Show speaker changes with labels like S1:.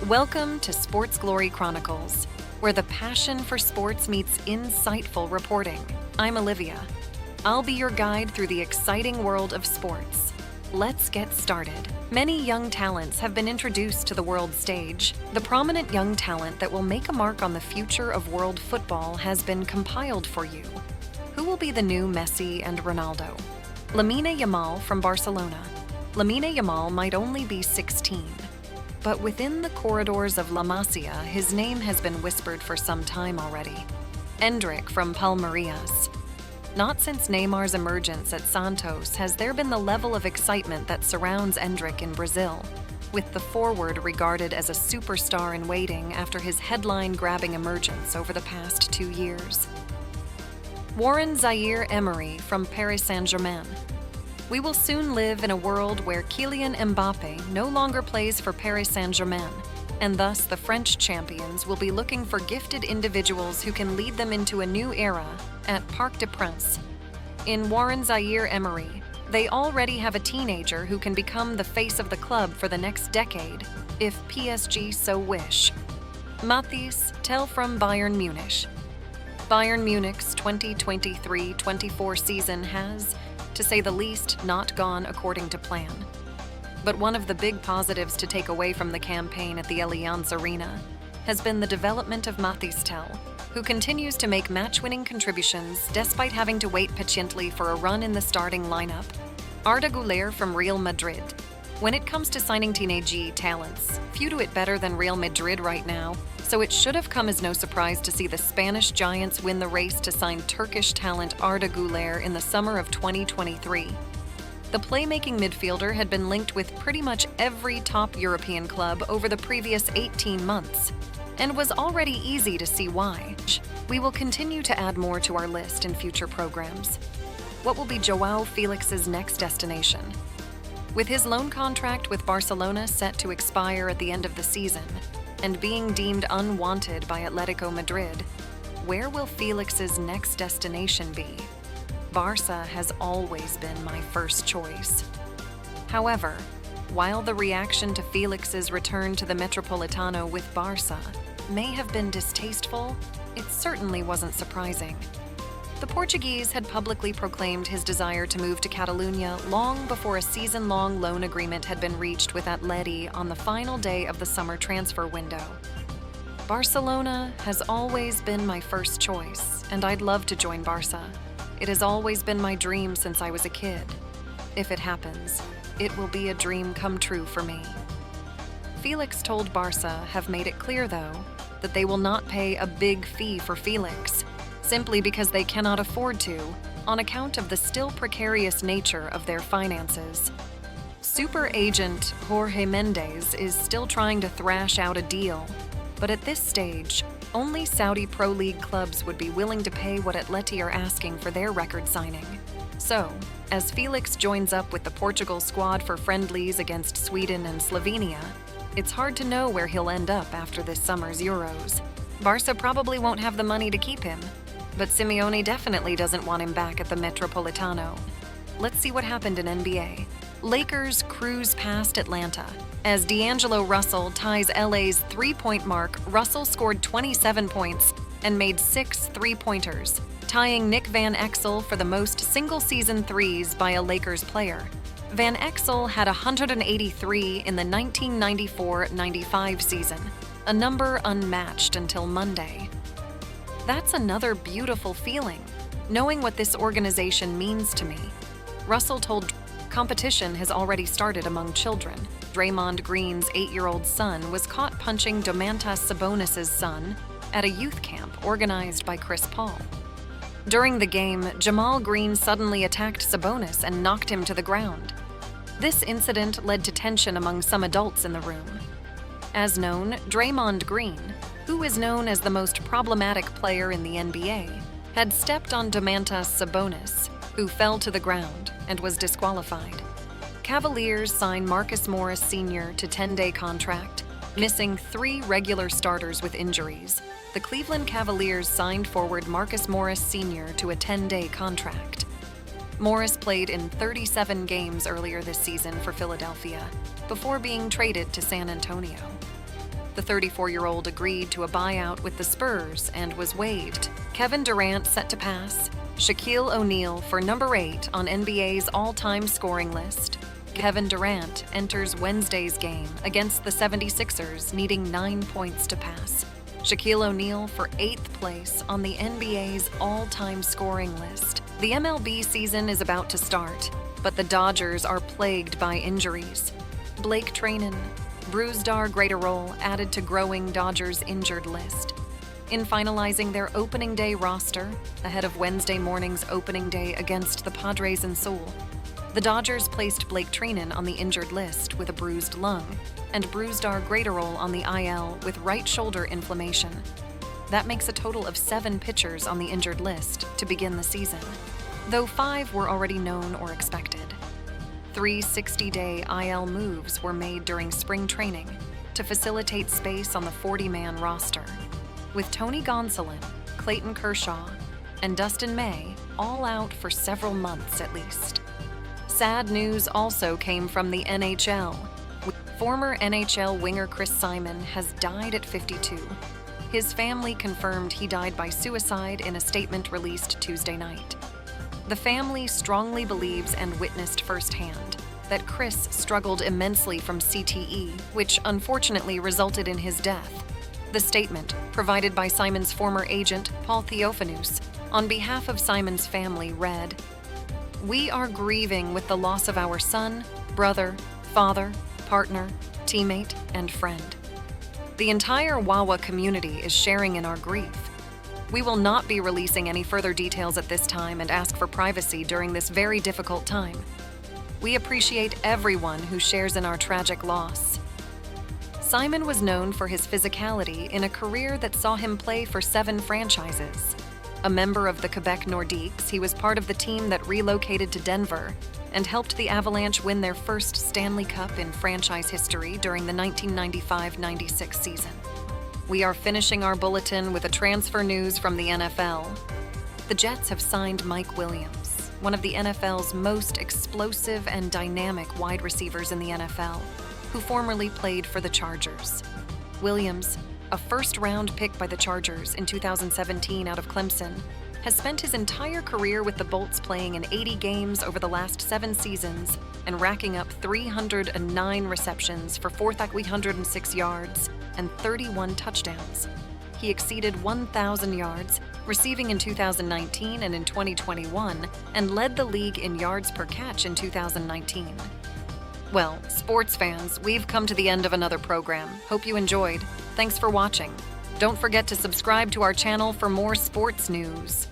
S1: Welcome to Sports Glory Chronicles, where the passion for sports meets insightful reporting. I'm Olivia. I'll be your guide through the exciting world of sports. Let's get started. Many young talents have been introduced to the world stage. The prominent young talent that will make a mark on the future of world football has been compiled for you. Who will be the new Messi and Ronaldo? Lamine Yamal from Barcelona. Lamine Yamal might only be 16. But within the corridors of La Masia, his name has been whispered for some time already. Endrick from Palmeiras. Not since Neymar's emergence at Santos has there been the level of excitement that surrounds Endrick in Brazil, with the forward regarded as a superstar in waiting after his headline-grabbing emergence over the past 2 years. Warren Zaïre-Emery from Paris Saint-Germain. We will soon live in a world where Kylian Mbappé no longer plays for Paris Saint-Germain, and thus the French champions will be looking for gifted individuals who can lead them into a new era at Parc des Princes. In Warren Zaïre-Emery, they already have a teenager who can become the face of the club for the next decade, if PSG so wish. Mathis Tel from Bayern Munich. Bayern Munich's 2023-24 season has, to say the least, not gone according to plan. But one of the big positives to take away from the campaign at the Allianz Arena has been the development of Mathis Tel, who continues to make match-winning contributions despite having to wait patiently for a run in the starting lineup. Arda Güler from Real Madrid. When it comes to signing teenage talents, few do it better than Real Madrid right now, so it should have come as no surprise to see the Spanish Giants win the race to sign Turkish talent Arda Güler in the summer of 2023. The playmaking midfielder had been linked with pretty much every top European club over the previous 18 months, and was already easy to see why. We will continue to add more to our list in future programs. What will be Joao Felix's next destination? With his loan contract with Barcelona set to expire at the end of the season, and being deemed unwanted by Atletico Madrid, where will Felix's next destination be? Barca has always been my first choice. However, while the reaction to Felix's return to the Metropolitano with Barca may have been distasteful, it certainly wasn't surprising. The Portuguese had publicly proclaimed his desire to move to Catalonia long before a season-long loan agreement had been reached with Atleti on the final day of the summer transfer window. Barcelona has always been my first choice, and I'd love to join Barca. It has always been my dream since I was a kid. If it happens, it will be a dream come true for me. Felix told Barca have made it clear, though, that they will not pay a big fee for Felix, simply because they cannot afford to, on account of the still precarious nature of their finances. Super agent Jorge Mendes is still trying to thrash out a deal, but at this stage, only Saudi Pro League clubs would be willing to pay what Atleti are asking for their record signing. So, as Felix joins up with the Portugal squad for friendlies against Sweden and Slovenia, it's hard to know where he'll end up after this summer's Euros. Barca probably won't have the money to keep him, but Simeone definitely doesn't want him back at the Metropolitano. Let's see what happened in NBA. Lakers cruise past Atlanta. As D'Angelo Russell ties LA's three-point mark, Russell scored 27 points and made 6 three-pointers, tying Nick Van Exel for the most single-season threes by a Lakers player. Van Exel had 183 in the 1994-95 season, a number unmatched until Monday. That's another beautiful feeling, knowing what this organization means to me. Russell told competition has already started among children. Draymond Green's 8-year-old son was caught punching Domantas Sabonis' son at a youth camp organized by Chris Paul. During the game, Jamal Green suddenly attacked Sabonis and knocked him to the ground. This incident led to tension among some adults in the room. As known, Draymond Green, who is known as the most problematic player in the NBA, had stepped on Domantas Sabonis, who fell to the ground and was disqualified. Cavaliers signed Marcus Morris Sr. to 10-day contract, missing 3 regular starters with injuries. The Cleveland Cavaliers signed forward Marcus Morris Sr. to a 10-day contract. Morris played in 37 games earlier this season for Philadelphia, before being traded to San Antonio. The 34-year-old agreed to a buyout with the Spurs and was waived. Kevin Durant set to pass. Shaquille O'Neal for number 8 on NBA's all-time scoring list. Kevin Durant enters Wednesday's game against the 76ers, needing 9 points to pass. Shaquille O'Neal for 8th place on the NBA's all-time scoring list. The MLB season is about to start, but the Dodgers are plagued by injuries. Blake Treinen, Brusdar Graterol added to growing Dodgers injured list. In finalizing their opening day roster, ahead of Wednesday morning's opening day against the Padres in Seoul, the Dodgers placed Blake Treinen on the injured list with a bruised lung and Brusdar Graterol on the IL with right shoulder inflammation. That makes a total of 7 pitchers on the injured list to begin the season, though 5 were already known or expected. 3 60-day IL moves were made during spring training to facilitate space on the 40-man roster, with Tony Gonsolin, Clayton Kershaw, and Dustin May all out for several months at least. Sad news also came from the NHL. Former NHL winger Chris Simon has died at 52. His family confirmed he died by suicide in a statement released Tuesday night. The family strongly believes and witnessed firsthand that Chris struggled immensely from CTE, which unfortunately resulted in his death. The statement, provided by Simon's former agent, Paul Theophanous, on behalf of Simon's family read, "We are grieving with the loss of our son, brother, father, partner, teammate, and friend. The entire Wawa community is sharing in our grief. We will not be releasing any further details at this time and ask for privacy during this very difficult time. We appreciate everyone who shares in our tragic loss." Simon was known for his physicality in a career that saw him play for 7 franchises. A member of the Quebec Nordiques, he was part of the team that relocated to Denver and helped the Avalanche win their first Stanley Cup in franchise history during the 1995-96 season. We are finishing our bulletin with a transfer news from the NFL. The Jets have signed Mike Williams, one of the NFL's most explosive and dynamic wide receivers in the NFL, who formerly played for the Chargers. Williams, a first-round pick by the Chargers in 2017 out of Clemson, has spent his entire career with the Bolts playing in 80 games over the last 7 seasons and racking up 309 receptions for 4,306 yards and 31 touchdowns. He exceeded 1,000 yards, receiving in 2019 and in 2021, and led the league in yards per catch in 2019. Well, sports fans, we've come to the end of another program. Hope you enjoyed. Thanks for watching. Don't forget to subscribe to our channel for more sports news.